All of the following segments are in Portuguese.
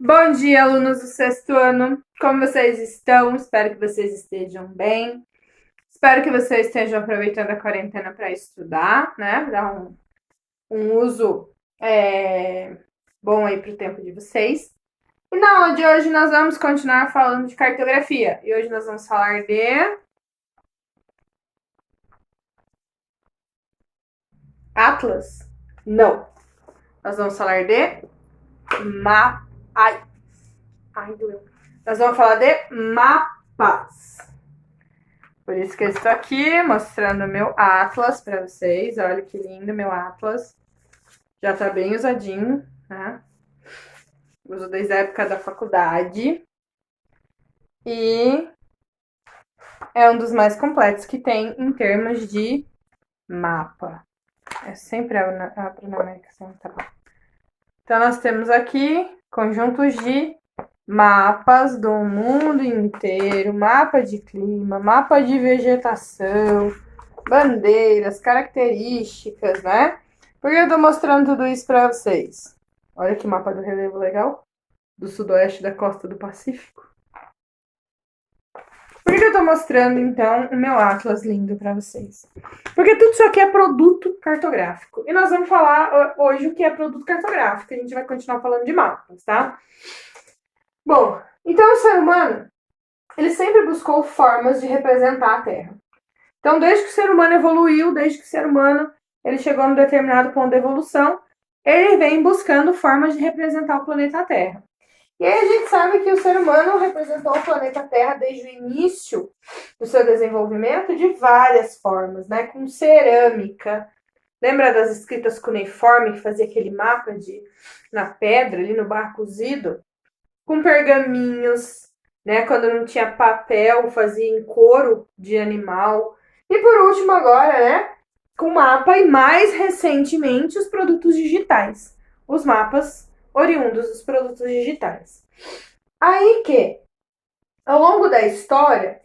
Bom dia, alunos do sexto ano. Como vocês estão? Espero que vocês estejam bem. Espero que vocês estejam aproveitando a quarentena para estudar, né? Dar um uso bom aí para o tempo de vocês. E na aula de hoje nós vamos continuar falando de cartografia. E hoje nós vamos falar de Atlas? Não. Nós vamos falar de Ai, doeu. Nós vamos falar de mapas. Por isso que eu estou aqui mostrando meu Atlas para vocês. Olha que lindo meu Atlas. Já tá bem usadinho, né? Uso desde a época da faculdade. E é um dos mais completos que tem em termos de mapa. Eu sempre abro na América Central. Então, nós temos aqui conjuntos de mapas do mundo inteiro, mapa de clima, mapa de vegetação, bandeiras, características, né? Por que eu tô mostrando tudo isso para vocês? Olha que mapa do relevo legal, do sudoeste da costa do Pacífico. Por que eu tô mostrando, então, o meu Atlas lindo para vocês? Porque tudo isso aqui é produto cartográfico. E nós vamos falar hoje o que é produto cartográfico. A gente vai continuar falando de mapas, tá? Bom, então o ser humano, ele sempre buscou formas de representar a Terra. Então, desde que o ser humano evoluiu, desde que o ser humano ele chegou num determinado ponto de evolução, ele vem buscando formas de representar o planeta Terra. E aí a gente sabe que o ser humano representou o planeta Terra desde o início do seu desenvolvimento de várias formas, né? Com cerâmica. Lembra das escritas cuneiforme que fazia aquele mapa na pedra, ali no barro cozido? Com pergaminhos, né? Quando não tinha papel, fazia em couro de animal. E por último agora, né? Com mapa e mais recentemente os produtos digitais. Os mapas oriundos dos produtos digitais. Aí que, ao longo da história,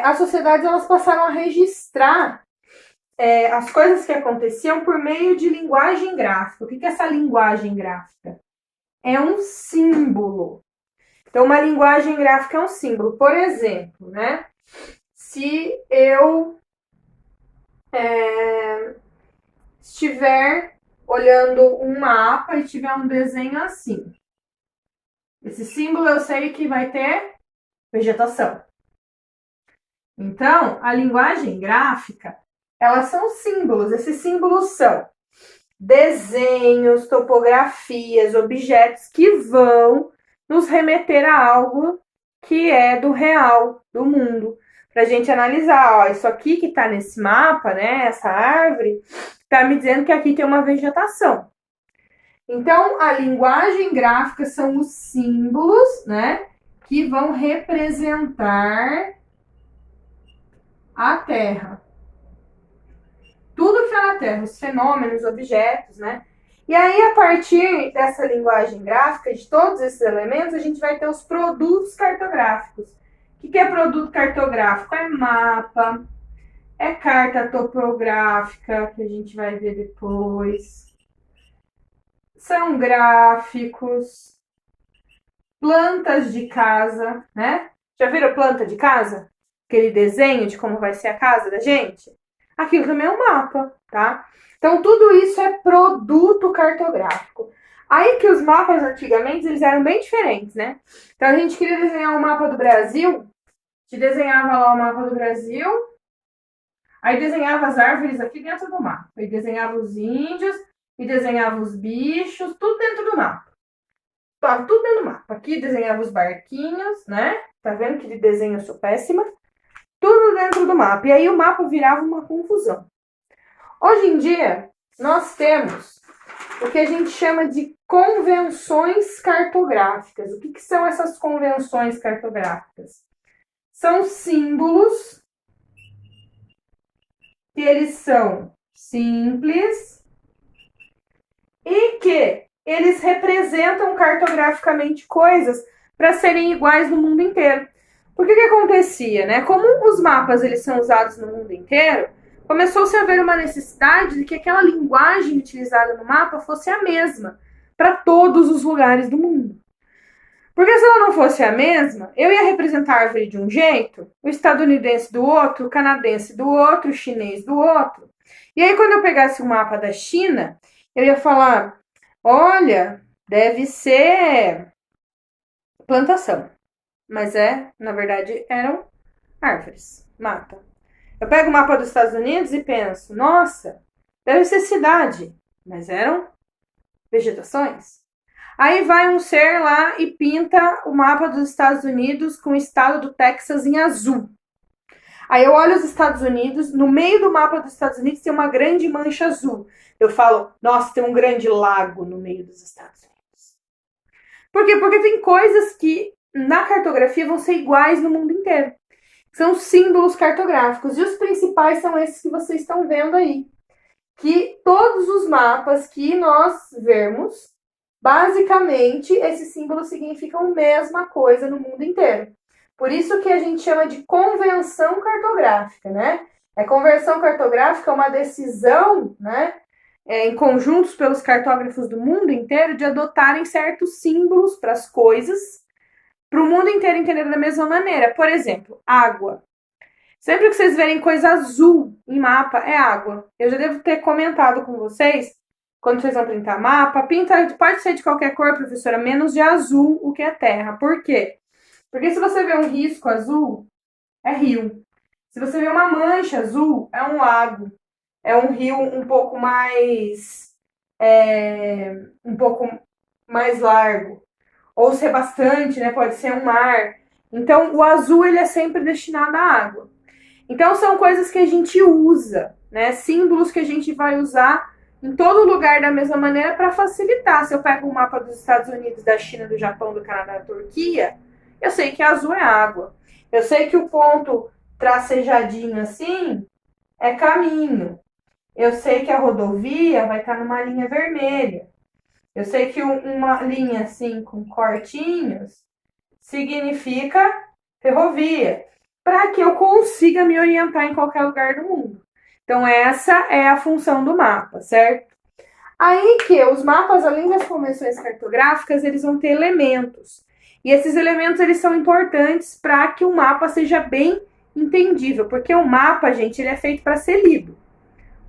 as sociedades elas passaram a registrar as coisas que aconteciam por meio de linguagem gráfica. O que é essa linguagem gráfica? É um símbolo. Então, uma linguagem gráfica é um símbolo. Por exemplo, né? Se eu estiver olhando um mapa e tiver um desenho assim. Esse símbolo eu sei que vai ter vegetação. Então, a linguagem gráfica, elas são símbolos. Esses símbolos são desenhos, topografias, objetos que vão nos remeter a algo que é do real, do mundo. Pra gente analisar, ó, isso aqui que tá nesse mapa, né, essa árvore, tá me dizendo que aqui tem uma vegetação. Então, a linguagem gráfica são os símbolos, né, que vão representar a Terra. Tudo que está na Terra, os fenômenos, objetos, né? E aí, a partir dessa linguagem gráfica, de todos esses elementos, a gente vai ter os produtos cartográficos. O que é produto cartográfico? É mapa, é carta topográfica, que a gente vai ver depois. São gráficos, plantas de casa, né? Já viram planta de casa? Aquele desenho de como vai ser a casa da gente? Aquilo também é um mapa, tá? Então, tudo isso é produto cartográfico. Aí que os mapas, antigamente, eles eram bem diferentes, né? Então, a gente queria desenhar um mapa do Brasil, a gente desenhava lá o mapa do Brasil, aí desenhava as árvores aqui dentro do mapa, aí desenhava os índios, e desenhava os bichos, tudo dentro do mapa. Tava tudo dentro do mapa. Aqui desenhava os barquinhos, né? Tá vendo que de desenho eu sou péssima? Tudo dentro do mapa. E aí o mapa virava uma confusão. Hoje em dia, nós temos o que a gente chama de convenções cartográficas. O que são essas convenções cartográficas? São símbolos que eles são simples e que eles representam cartograficamente coisas para serem iguais no mundo inteiro. Por que acontecia, né? Como os mapas eles são usados no mundo inteiro, começou-se a haver uma necessidade de que aquela linguagem utilizada no mapa fosse a mesma para todos os lugares do mundo. Porque se ela não fosse a mesma, eu ia representar a árvore de um jeito, o estadunidense do outro, o canadense do outro, o chinês do outro. E aí, quando eu pegasse o mapa da China, eu ia falar: olha, deve ser plantação. Mas na verdade, eram árvores, mata. Eu pego o mapa dos Estados Unidos e penso: nossa, deve ser cidade. Mas eram vegetações. Aí vai um ser lá e pinta o mapa dos Estados Unidos com o estado do Texas em azul. Aí eu olho os Estados Unidos, no meio do mapa dos Estados Unidos tem uma grande mancha azul. Eu falo, nossa, tem um grande lago no meio dos Estados Unidos. Por quê? Porque tem coisas que na cartografia vão ser iguais no mundo inteiro. São símbolos cartográficos. E os principais são esses que vocês estão vendo aí. Que todos os mapas que nós vemos, basicamente, esses símbolos significam a mesma coisa no mundo inteiro. Por isso que a gente chama de convenção cartográfica, né? A convenção cartográfica é uma decisão, né, em conjuntos pelos cartógrafos do mundo inteiro de adotarem certos símbolos para as coisas, para o mundo inteiro entender da mesma maneira. Por exemplo, água. Sempre que vocês verem coisa azul em mapa, é água. Eu já devo ter comentado com vocês, quando vocês vão pintar mapa, pode ser de qualquer cor, professora, menos de azul, o que é terra. Por quê? Porque se você vê um risco azul, é rio. Se você vê uma mancha azul, é um lago. É um rio um pouco mais largo. Ou se é bastante, né? Pode ser um mar. Então, o azul ele é sempre destinado à água. Então, são coisas que a gente usa, né? Símbolos que a gente vai usar em todo lugar da mesma maneira para facilitar. Se eu pego um mapa dos Estados Unidos, da China, do Japão, do Canadá, da Turquia, eu sei que azul é água. Eu sei que o ponto tracejadinho assim é caminho. Eu sei que a rodovia vai estar numa linha vermelha. Eu sei que uma linha assim com cortinhos significa ferrovia, para que eu consiga me orientar em qualquer lugar do mundo. Então essa é a função do mapa, certo? Aí que os mapas, além das convenções cartográficas, eles vão ter elementos. E esses elementos eles são importantes para que o mapa seja bem entendível, porque o mapa, gente, ele é feito para ser lido.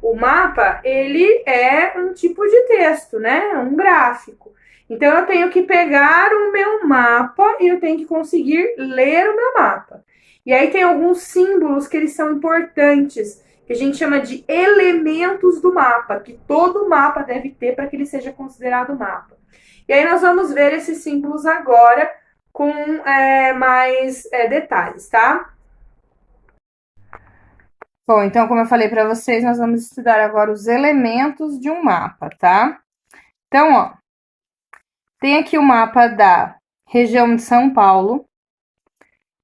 O mapa, ele é um tipo de texto, né? Um gráfico. Então, eu tenho que pegar o meu mapa e eu tenho que conseguir ler o meu mapa. E aí tem alguns símbolos que eles são importantes, que a gente chama de elementos do mapa, que todo mapa deve ter para que ele seja considerado mapa. E aí nós vamos ver esses símbolos agora com mais detalhes, tá? Bom, então, como eu falei para vocês, nós vamos estudar agora os elementos de um mapa, tá? Então, ó, tem aqui o mapa da região de São Paulo.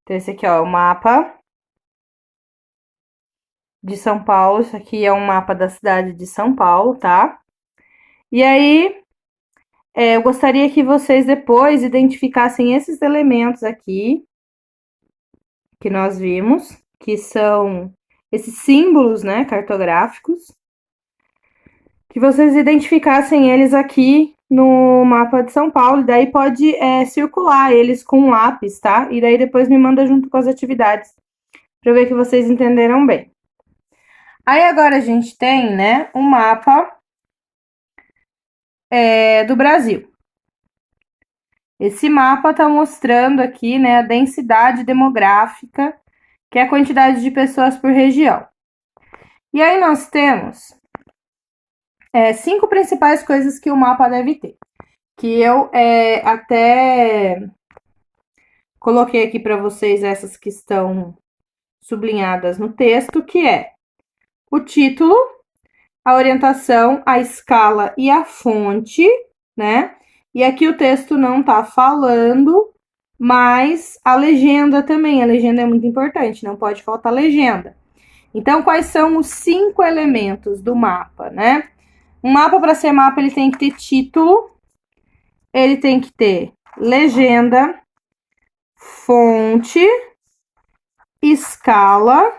Então, esse aqui, ó, é o mapa de São Paulo. Isso aqui é um mapa da cidade de São Paulo, tá? E aí, eu gostaria que vocês depois identificassem esses elementos aqui que nós vimos, que são esses símbolos, né, cartográficos, que vocês identificassem eles aqui no mapa de São Paulo, e daí pode circular eles com um lápis, tá? E daí depois me manda junto com as atividades, para eu ver que vocês entenderam bem. Aí agora a gente tem, né, um mapa do Brasil. Esse mapa está mostrando aqui, né, a densidade demográfica, que é a quantidade de pessoas por região. E aí nós temos 5 principais coisas que o mapa deve ter, que eu até coloquei aqui para vocês essas que estão sublinhadas no texto, que é o título, a orientação, a escala e a fonte, né? E aqui o texto não tá falando, mas a legenda também. A legenda é muito importante, não pode faltar legenda. Então, quais são os 5 elementos do mapa, né? Um mapa, para ser mapa, ele tem que ter título, ele tem que ter legenda, fonte, escala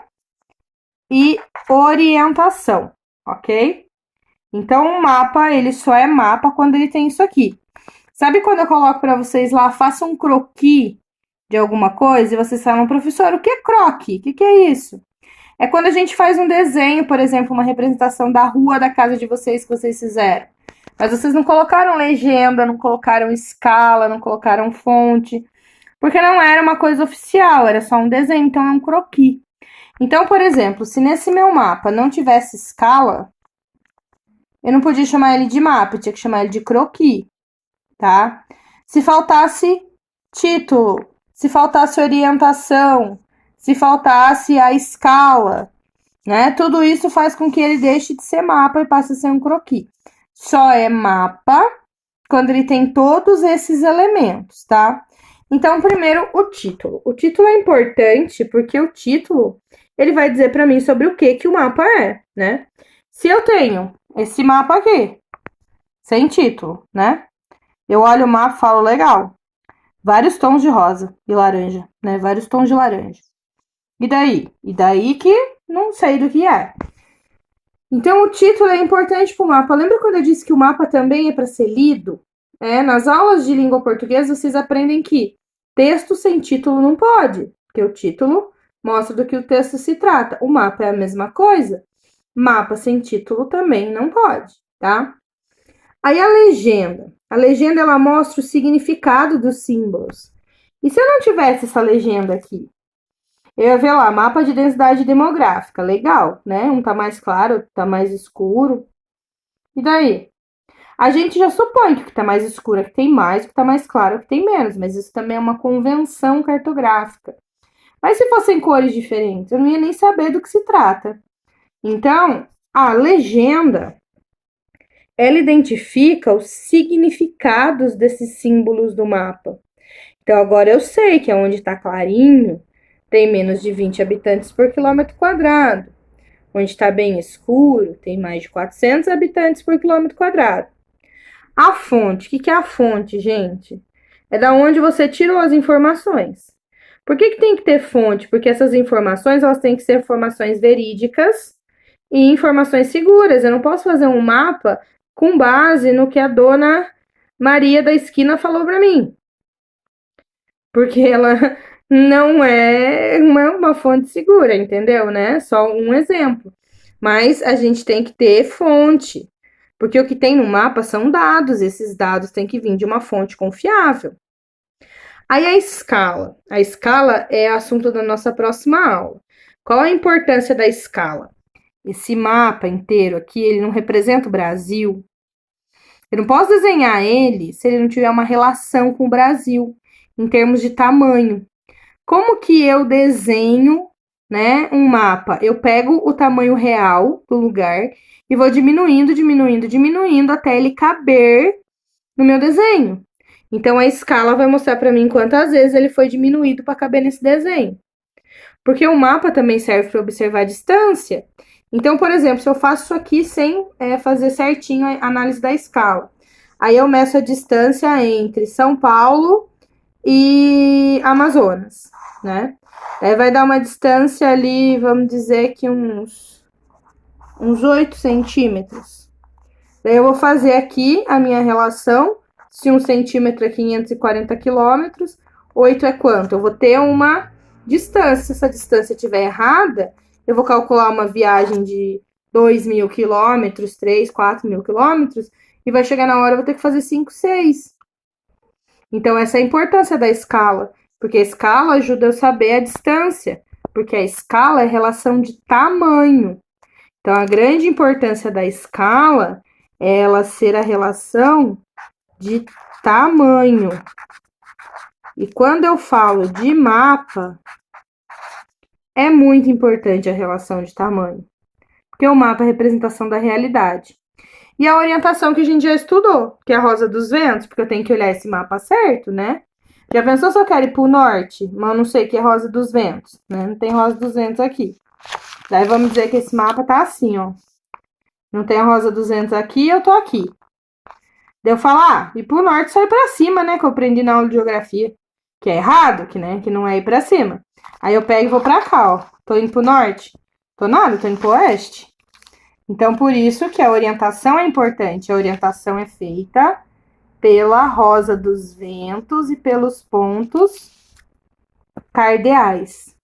e orientação, ok? Então, o mapa, ele só é mapa quando ele tem isso aqui. Sabe quando eu coloco para vocês lá, faça um croquis de alguma coisa e vocês falam, professor, o que é croquis? O que é isso? É quando a gente faz um desenho, por exemplo, uma representação da rua da casa de vocês que vocês fizeram. Mas vocês não colocaram legenda, não colocaram escala, não colocaram fonte, porque não era uma coisa oficial, era só um desenho, então é um croquis. Então, por exemplo, se nesse meu mapa não tivesse escala, eu não podia chamar ele de mapa, eu tinha que chamar ele de croquis, tá? Se faltasse título, se faltasse orientação, se faltasse a escala, né? Tudo isso faz com que ele deixe de ser mapa e passe a ser um croquis. Só é mapa quando ele tem todos esses elementos, tá? Então, primeiro, o título. O título é importante porque o título, ele vai dizer para mim sobre o que o mapa é, né? Se eu tenho esse mapa aqui, sem título, né? Eu olho o mapa e falo, legal, vários tons de rosa e laranja, né? Vários tons de laranja. E daí? E daí que não sei do que é. Então, o título é importante para o mapa. Lembra quando eu disse que o mapa também é para ser lido? Nas aulas de língua portuguesa, vocês aprendem que texto sem título não pode, porque o título mostra do que o texto se trata. O mapa é a mesma coisa. Mapa sem título também não pode, tá? Aí a legenda. A legenda, ela mostra o significado dos símbolos. E se eu não tivesse essa legenda aqui? Eu ia ver lá, mapa de densidade demográfica. Legal, né? Um tá mais claro, outro tá mais escuro. E daí? A gente já supõe que o que tá mais escuro é que tem mais, o que tá mais claro é que tem menos. Mas isso também é uma convenção cartográfica. Mas se fossem cores diferentes, eu não ia nem saber do que se trata. Então, a legenda, ela identifica os significados desses símbolos do mapa. Então, agora eu sei que onde está clarinho, tem menos de 20 habitantes por quilômetro quadrado. Onde está bem escuro, tem mais de 400 habitantes por quilômetro quadrado. A fonte, o que é a fonte, gente? É da onde você tirou as informações. Por que tem que ter fonte? Porque essas informações, elas têm que ser informações verídicas e informações seguras. Eu não posso fazer um mapa com base no que a dona Maria da esquina falou para mim. Porque ela não é uma fonte segura, entendeu, né? Só um exemplo. Mas a gente tem que ter fonte. Porque o que tem no mapa são dados. Esses dados têm que vir de uma fonte confiável. Aí a escala. A escala é assunto da nossa próxima aula. Qual a importância da escala? Esse mapa inteiro aqui, ele não representa o Brasil. Eu não posso desenhar ele se ele não tiver uma relação com o Brasil, em termos de tamanho. Como que eu desenho, né, um mapa? Eu pego o tamanho real do lugar e vou diminuindo, diminuindo, diminuindo até ele caber no meu desenho. Então, a escala vai mostrar para mim quantas vezes ele foi diminuído para caber nesse desenho. Porque o mapa também serve para observar a distância. Então, por exemplo, se eu faço isso aqui sem fazer certinho a análise da escala, aí eu meço a distância entre São Paulo e Amazonas, né? Aí vai dar uma distância ali, vamos dizer que uns 8 centímetros. Daí eu vou fazer aqui a minha relação. Se 1 centímetro é 540 quilômetros, 8 é quanto? Eu vou ter uma distância. Se essa distância estiver errada, eu vou calcular uma viagem de 2.000 quilômetros, 3, 4.000 quilômetros, e vai chegar na hora, eu vou ter que fazer 5, 6. Então, essa é a importância da escala, porque a escala ajuda eu a saber a distância, porque a escala é relação de tamanho. Então, a grande importância da escala é ela ser a relação de tamanho. E quando eu falo de mapa, é muito importante a relação de tamanho, porque o mapa é a representação da realidade. E a orientação que a gente já estudou, que é a Rosa dos Ventos, porque eu tenho que olhar esse mapa certo, né? Já pensou se eu quero ir pro norte, mas eu não sei que é Rosa dos Ventos, né? Não tem Rosa dos Ventos aqui. Daí vamos dizer que esse mapa tá assim, ó. Não tem a Rosa dos Ventos aqui, eu tô aqui. Daí eu falo, ir pro norte só ir pra cima, né? Que eu aprendi na aula de geografia. Que é errado, que não é ir pra cima. Aí eu pego e vou pra cá, ó. Tô indo pro norte? Tô nada, tô indo pro oeste. Então, por isso que a orientação é importante. A orientação é feita pela rosa dos ventos e pelos pontos cardeais.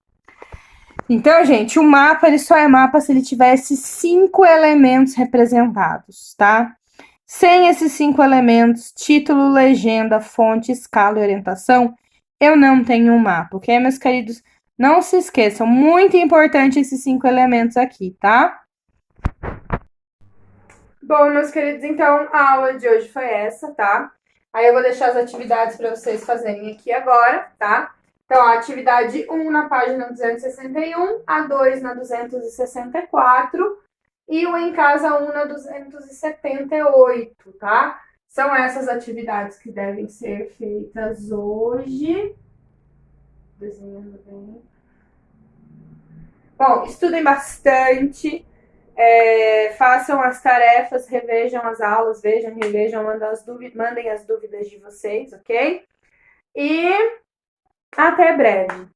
Então, gente, o mapa ele só é mapa se ele tivesse 5 elementos representados, tá? Sem esses 5 elementos, título, legenda, fonte, escala e orientação, eu não tenho um mapa, ok, meus queridos? Não se esqueçam, muito importante esses 5 elementos aqui, tá? Bom, meus queridos, então a aula de hoje foi essa, tá? Aí eu vou deixar as atividades para vocês fazerem aqui agora, tá? Então, a atividade 1 na página 261, a 2 na 264 e o em casa 1 na 278, tá? São essas atividades que devem ser feitas hoje. Desenhando bem. Bom, estudem bastante. Façam as tarefas, revejam as aulas, vejam, revejam, mandem as dúvidas de vocês, ok? E até breve.